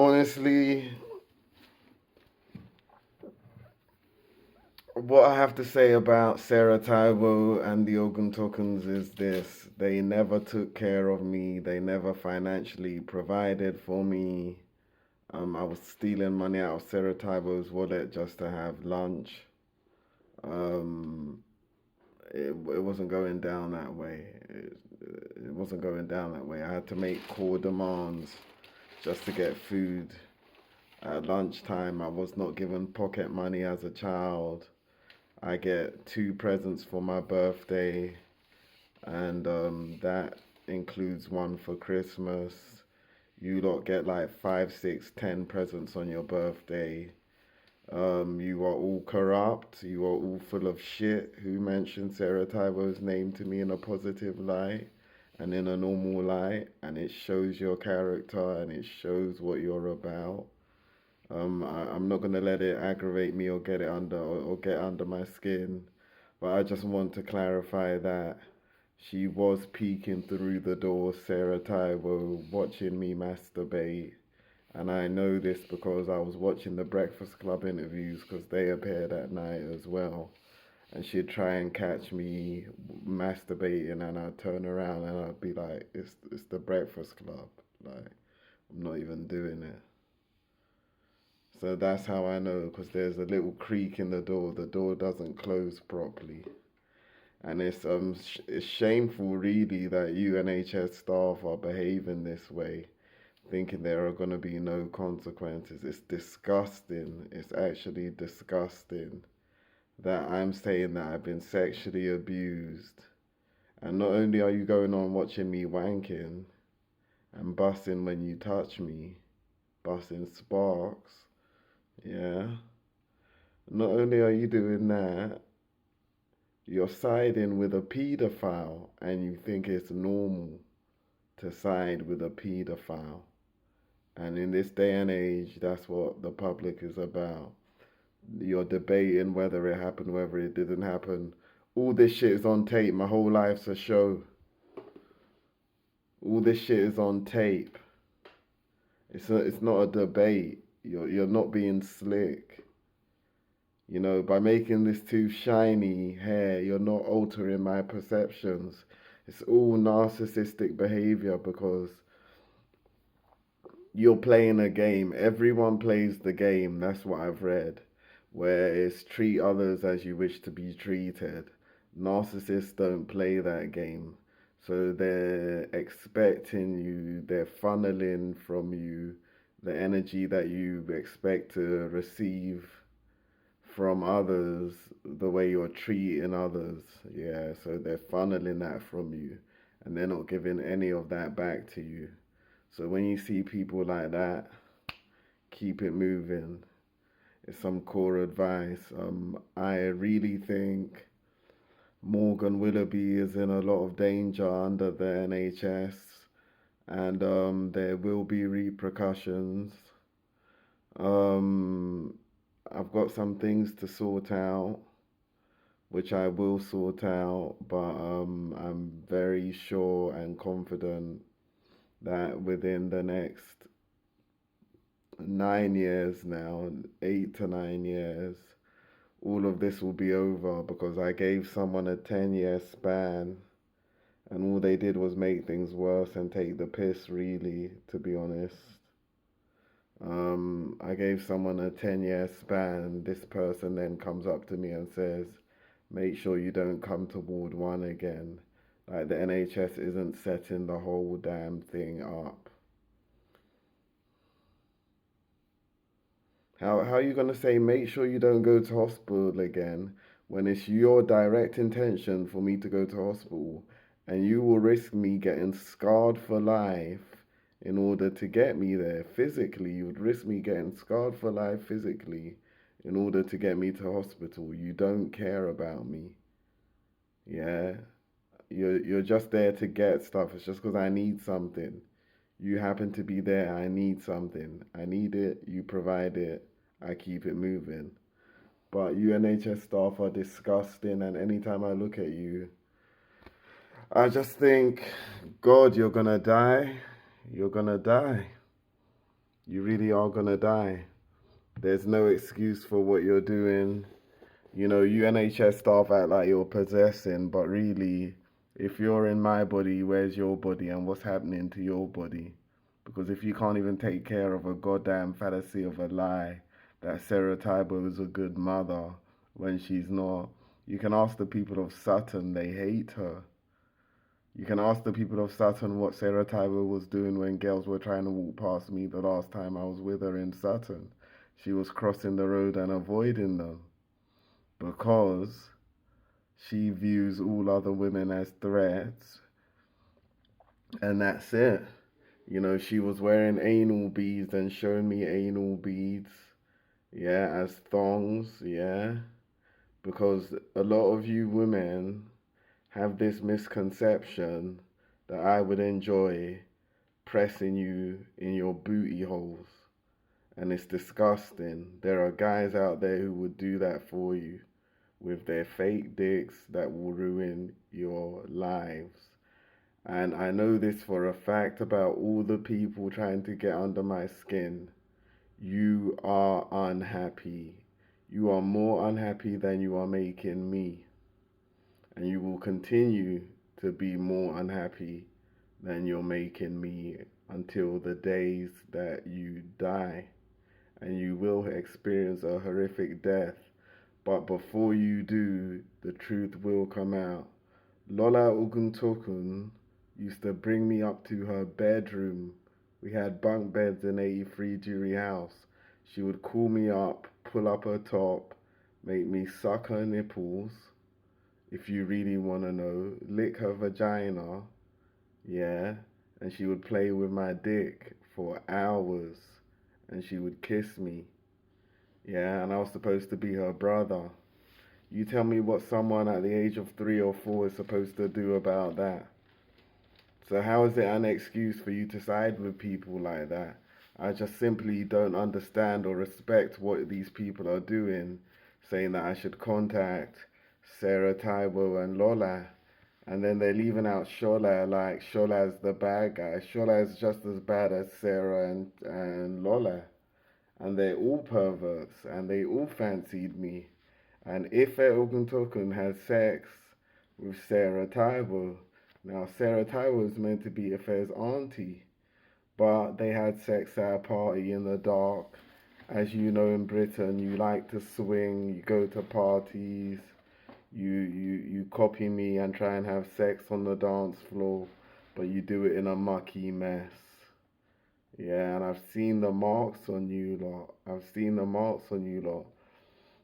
Honestly, what I have to say about Sarah Taiwo and the Oguntokens is this. They never took care of me. They never financially provided for me. I was stealing money out of Sarah Taiwo's wallet just to have lunch. Um, it wasn't going down that way. It wasn't going down that way. I had to make core demands just to get food. At lunchtime, I was not given pocket money as a child. I get two presents for my birthday, and that includes one for Christmas. You lot get like 5, 6, 10 presents on your birthday. You are all corrupt. You are all full of shit. Who mentioned Sarah Taiwo's name to me in a positive light and in a normal light? And it shows your character and it shows what you're about. I'm not gonna let it aggravate me or get it under or get under my skin, but I just want to clarify that she was peeking through the door, Sarah Taiwo, watching me masturbate, and I know this because I was watching the Breakfast Club interviews because they appeared at night as well, and she'd try and catch me masturbating, and I'd turn around and I'd be like, "It's the Breakfast Club," like I'm not even doing it. So that's how I know because there's a little creak in the door. The door doesn't close properly, and it's shameful really that UNHS staff are behaving this way, thinking there are going to be no consequences. It's disgusting. It's actually disgusting that I'm saying that I've been sexually abused, and not only are you going on watching me wanking and busting when you touch me, busting sparks. Yeah. Not only are you doing that, you're siding with a pedophile and you think it's normal to side with a pedophile. And in this day and age, that's what the public is about. You're debating whether it happened, whether it didn't happen. All this shit is on tape. My whole life's a show. All this shit is on tape. It's not a debate. You're not being slick. You know, by making this too shiny hair, you're not altering my perceptions. It's all narcissistic behavior because you're playing a game. Everyone plays the game. That's what I've read. Where it's treat others as you wish to be treated. Narcissists don't play that game. So they're expecting you, they're funneling from you the energy that you expect to receive from others, the way you're treating others. Yeah, so they're funneling that from you and they're not giving any of that back to you. So when you see people like that, keep it moving. It's some core advice. I really think Morgan Willoughby is in a lot of danger under the NHS, and there will be repercussions. Um, I've got some things to sort out, which I will sort out, but I'm very sure and confident that within the next 9 years now, 8 to 9 years, all of this will be over because I gave someone a 10-year span and all they did was make things worse and take the piss, really, to be honest. I gave someone a 10-year span. This person then comes up to me and says, make sure you don't come to Ward 1 again. Like the NHS isn't setting the whole damn thing up. How are you going to say, make sure you don't go to hospital again when it's your direct intention for me to go to hospital and you will risk me getting scarred for life in order to get me there physically? You would risk me getting scarred for life physically in order to get me to hospital. You don't care about me. Yeah? You're just there to get stuff. It's just because I need something. You happen to be there. I need something. I need it. You provide it. I keep it moving. But UNHS staff are disgusting, and anytime I look at you, I just think, God, you're gonna die. You're gonna die. You really are gonna die. There's no excuse for what you're doing. You know, you NHS staff act like you're possessing, but really, if you're in my body, where's your body and what's happening to your body? Because if you can't even take care of a goddamn fallacy of a lie that Sarah Tybo is a good mother when she's not, you can ask the people of Sutton, they hate her. You can ask the people of Sutton what Sarah Tybo was doing when girls were trying to walk past me the last time I was with her in Sutton. She was crossing the road and avoiding them because she views all other women as threats, and that's it. You know, she was wearing anal beads and showing me anal beads, yeah, as thongs, yeah, because a lot of you women have this misconception that I would enjoy pressing you in your booty holes, and it's disgusting. There are guys out there who would do that for you with their fake dicks that will ruin your lives. And I know this for a fact about all the people trying to get under my skin. You are unhappy. You are more unhappy than you are making me. And you will continue to be more unhappy than you're making me until the days that you die. And you will experience a horrific death. But before you do, the truth will come out. Lola Oguntokun used to bring me up to her bedroom. We had bunk beds in 83 Jury House. She would call me up, pull up her top, make me suck her nipples, if you really want to know, lick her vagina, yeah, and she would play with my dick for hours, and she would kiss me, yeah, and I was supposed to be her brother. You tell me what someone at the age of 3 or 4 is supposed to do about that. So how is it an excuse for you to side with people like that? I just simply don't understand or respect what these people are doing, saying that I should contact Sarah Taiwo and Lola. And then they're leaving out Shola, like Shola's the bad guy. Shola is just as bad as Sarah and Lola. And they're all perverts and they all fancied me. And Ife Oguntokun has sex with Sarah Taiwo. Now, Sarah Taiwo is meant to be Ife's auntie, but they had sex at a party in the dark. As you know, in Britain, you like to swing, you go to parties, you copy me and try and have sex on the dance floor, but you do it in a mucky mess. Yeah, and I've seen the marks on you lot. I've seen the marks on you lot.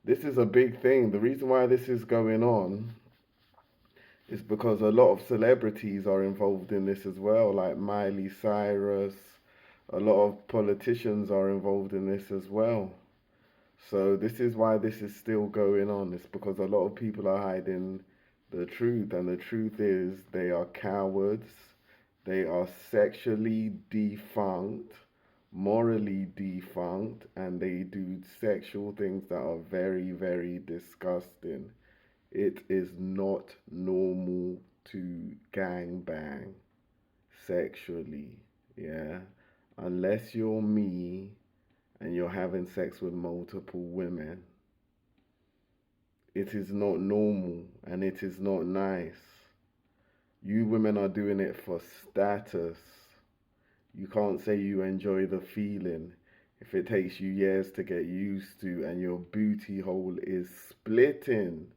This is a big thing. The reason why this is going on is because a lot of celebrities are involved in this as well, like Miley Cyrus. A lot of politicians are involved in this as well. So this is why this is still going on. It's because a lot of people are hiding the truth, and the truth is they are cowards. They are sexually defunct, morally defunct, and they do sexual things that are very, very disgusting. It is not normal to gangbang sexually, yeah? Unless you're me and you're having sex with multiple women. It is not normal and it is not nice. You women are doing it for status. You can't say you enjoy the feeling if it takes you years to get used to and your booty hole is splitting.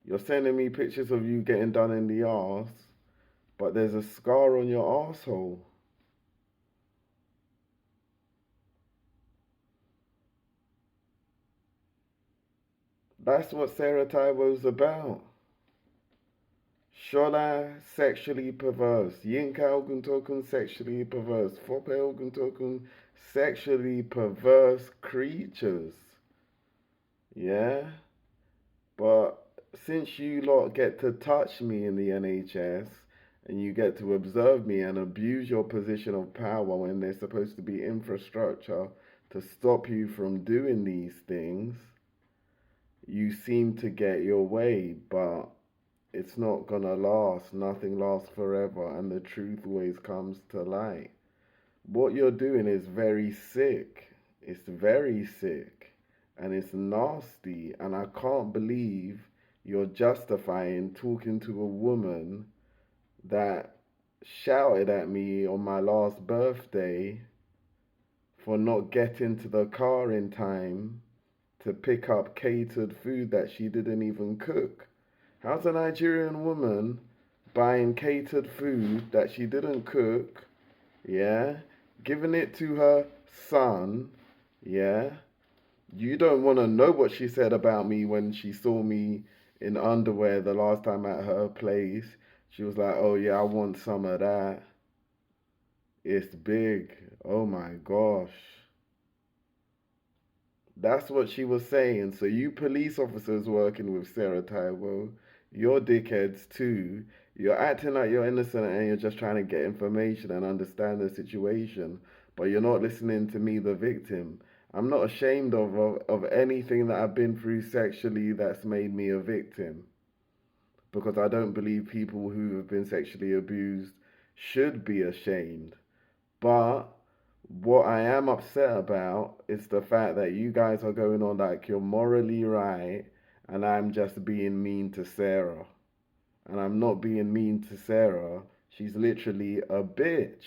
You're sending me pictures of you getting done in the arse, but there's a scar on your asshole. That's what Sarah Taiwo's about. Shola, sexually perverse. Yinka Oguntokun, sexually perverse. Fope Oguntokun, sexually perverse creatures. Yeah? But since you lot get to touch me in the NHS and you get to observe me and abuse your position of power when there's supposed to be infrastructure to stop you from doing these things, you seem to get your way, but it's not gonna last. Nothing lasts forever, and the truth always comes to light. What you're doing is very sick. It's very sick. And it's nasty. And I can't believe you're justifying talking to a woman that shouted at me on my last birthday for not getting to the car in time to pick up catered food that she didn't even cook. How's a Nigerian woman buying catered food that she didn't cook, yeah, giving it to her son, yeah? You don't want to know what she said about me when she saw me in underwear the last time at her place. She was like, oh yeah, I want some of that. It's big. Oh my gosh. That's what she was saying. So you police officers working with Sarah Taiwo, you're dickheads too. You're acting like you're innocent and you're just trying to get information and understand the situation, but you're not listening to me, the victim. I'm not ashamed of anything that I've been through sexually that's made me a victim, because I don't believe people who have been sexually abused should be ashamed. But what I am upset about is the fact that you guys are going on like you're morally right and I'm just being mean to Sarah. And I'm not being mean to Sarah. She's literally a bitch.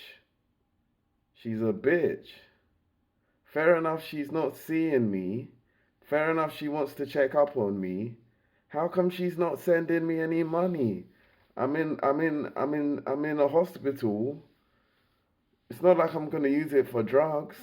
She's a bitch. Fair enough, she's not seeing me. Fair enough, she wants to check up on me. How come she's not sending me any money? I'm in a hospital. It's not like I'm gonna use it for drugs.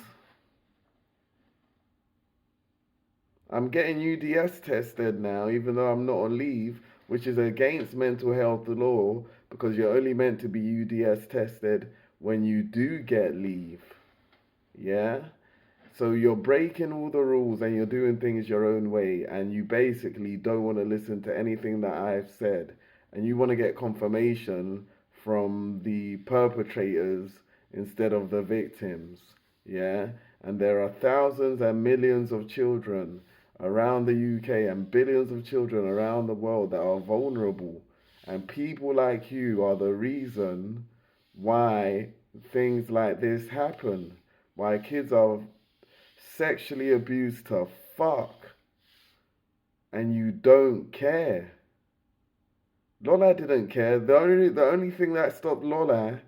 I'm getting UDS tested now, even though I'm not on leave, which is against mental health law because you're only meant to be UDS tested when you do get leave. Yeah? So you're breaking all the rules and you're doing things your own way, and you basically don't want to listen to anything that I've said, and you want to get confirmation from the perpetrators instead of the victims. Yeah? And there are thousands and millions of children around the UK and billions of children around the world that are vulnerable. And people like you are the reason why things like this happen. Why kids are sexually abused to fuck and you don't care. Lola didn't care. The only thing that stopped Lola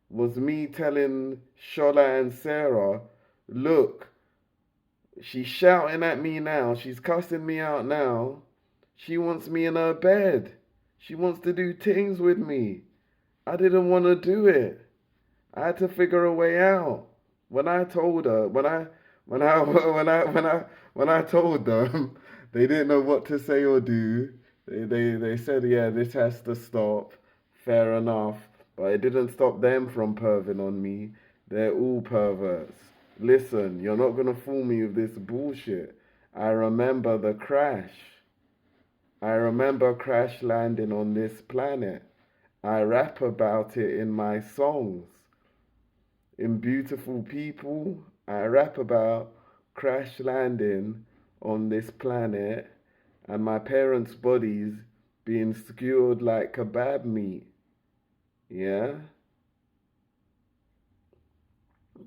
was me telling Shola and Sarah, look, she's shouting at me now. She's cussing me out now. She wants me in her bed. She wants to do things with me. I didn't want to do it. I had to figure a way out. When I told her, when I, when I told them, they didn't know what to say or do. They said, yeah, this has to stop. Fair enough. But it didn't stop them from perving on me. They're all perverts. Listen, you're not gonna fool me with this bullshit. I remember the crash. I remember crash landing on this planet. I rap about it in my songs. In Beautiful People, I rap about crash landing on this planet and my parents' bodies being skewered like kebab meat. Yeah?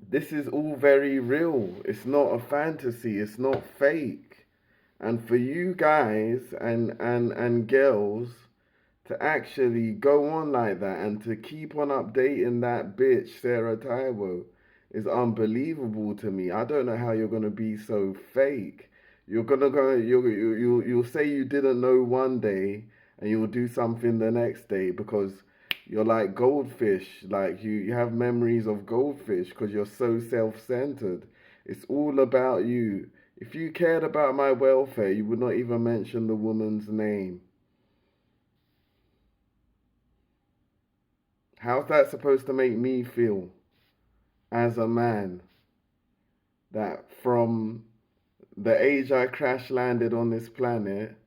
This is all very real. It's not a fantasy, it's not fake. And for you guys and girls to actually go on like that and to keep on updating that bitch Sarah Taiwo is unbelievable to me. I don't know how you're gonna be so fake. You're gonna go. You'll say you didn't know one day, and you'll do something the next day because you're like goldfish. Like you have memories of goldfish because you're so self-centered. It's all about you. If you cared about my welfare, you would not even mention the woman's name. How's that supposed to make me feel as a man that from the age I crash landed on this planet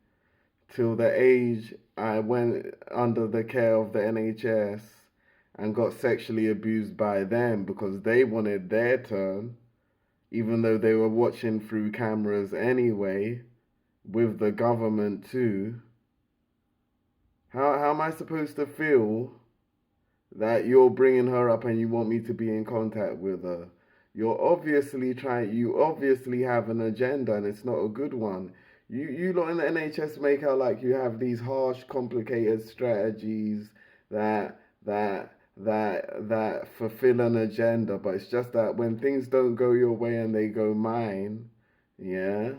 till the age I went under the care of the NHS and got sexually abused by them because they wanted their turn, even though they were watching through cameras anyway, with the government too? How am I supposed to feel that you're bringing her up and you want me to be in contact with her. You obviously have an agenda and it's not a good one. You lot in the NHS make out like you have these harsh, complicated strategies that fulfill an agenda, but it's just that when things don't go your way and they go mine, yeah,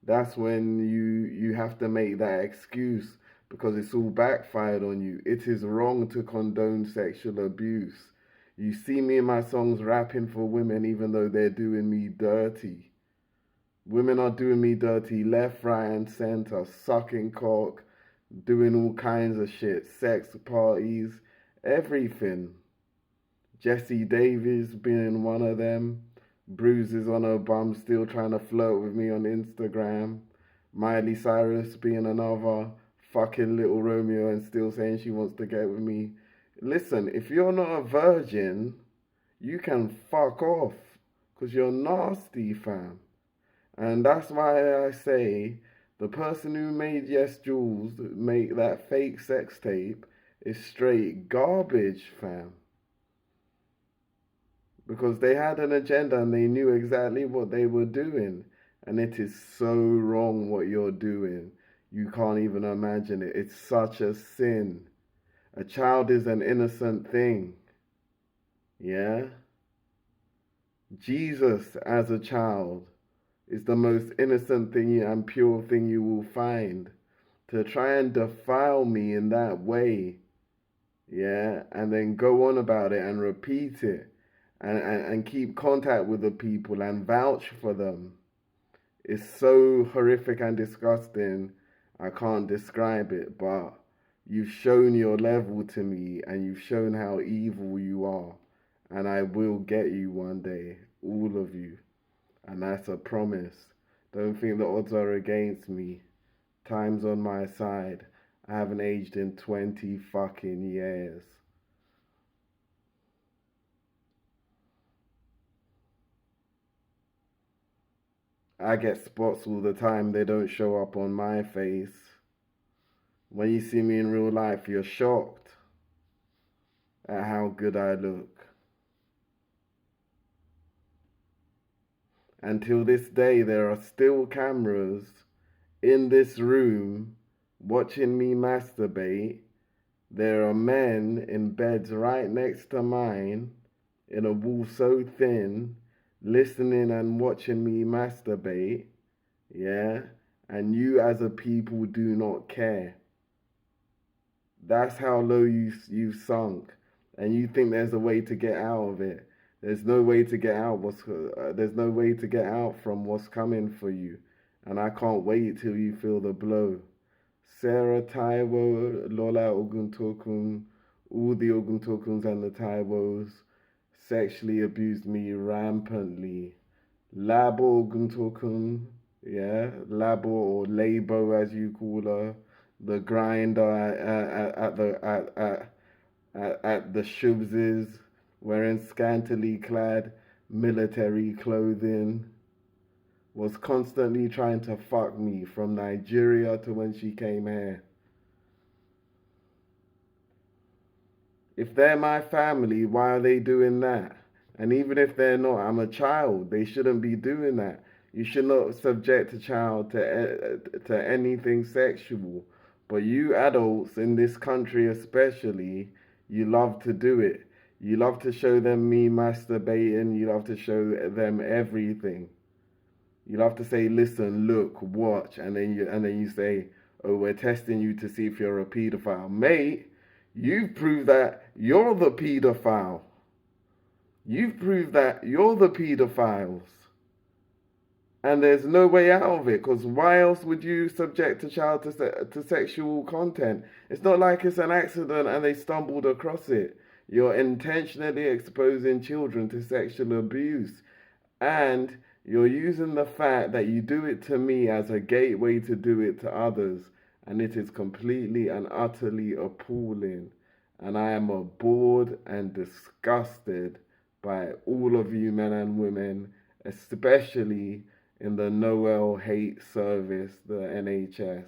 that's when you have to make that excuse because it's all backfired on you. It is wrong to condone sexual abuse. You see me in my songs rapping for women even though they're doing me dirty. Women are doing me dirty left, right, and center, sucking cock, doing all kinds of shit, sex parties, everything. Jessie Davies being one of them, bruises on her bum, still trying to flirt with me on Instagram. Miley Cyrus being another, fucking Little Romeo and still saying she wants to get with me. Listen, if you're not a virgin, you can fuck off, because you're nasty, fam. And that's why I say the person who made Yes Jules make that fake sex tape is straight garbage, fam. Because they had an agenda and they knew exactly what they were doing. And it is so wrong what you're doing. You can't even imagine it. It's such a sin. A child is an innocent thing. Yeah? Jesus as a child is the most innocent thing and pure thing you will find. To try and defile me in that way, yeah, and then go on about it and repeat it and keep contact with the people and vouch for them is so horrific and disgusting. I can't describe it, but you've shown your level to me and you've shown how evil you are. And I will get you one day, all of you. And that's a promise. Don't think the odds are against me. Time's on my side. I haven't aged in 20 fucking years. I get spots all the time, they don't show up on my face. When you see me in real life, you're shocked at how good I look. Until this day, there are still cameras in this room watching me masturbate. There are men in beds right next to mine in a wall so thin listening and watching me masturbate. Yeah? And you as a people do not care. That's how low you've sunk. And you think there's a way to get out of it. There's no way to get out. There's no way to get out from what's coming for you. And I can't wait till you feel the blow. Sarah, Taiwo, Lola Oguntokun, all the Oguntokuns and the Taiwos sexually abused me rampantly. Labo Oguntokun, yeah, Labo or Labo as you call her, the grinder at the shubses, wearing scantily clad military clothing, was constantly trying to fuck me from Nigeria to when she came here. If they're my family, why are they doing that? And even if they're not, I'm a child. They shouldn't be doing that. You should not subject a child to anything sexual. But you adults in this country especially, you love to do it. You love to show them me masturbating. You love to show them everything. You love to say, listen, look, watch, and then you say, oh, we're testing you to see if you're a pedophile. Mate, you've proved that you're the pedophile. You've proved that you're the pedophiles. And there's no way out of it, because why else would you subject a child to sexual content? It's not like it's an accident and they stumbled across it. You're intentionally exposing children to sexual abuse. And you're using the fact that you do it to me as a gateway to do it to others. And it is completely and utterly appalling. And I am bored and disgusted by all of you men and women, especially in the Noel hate service, the NHS.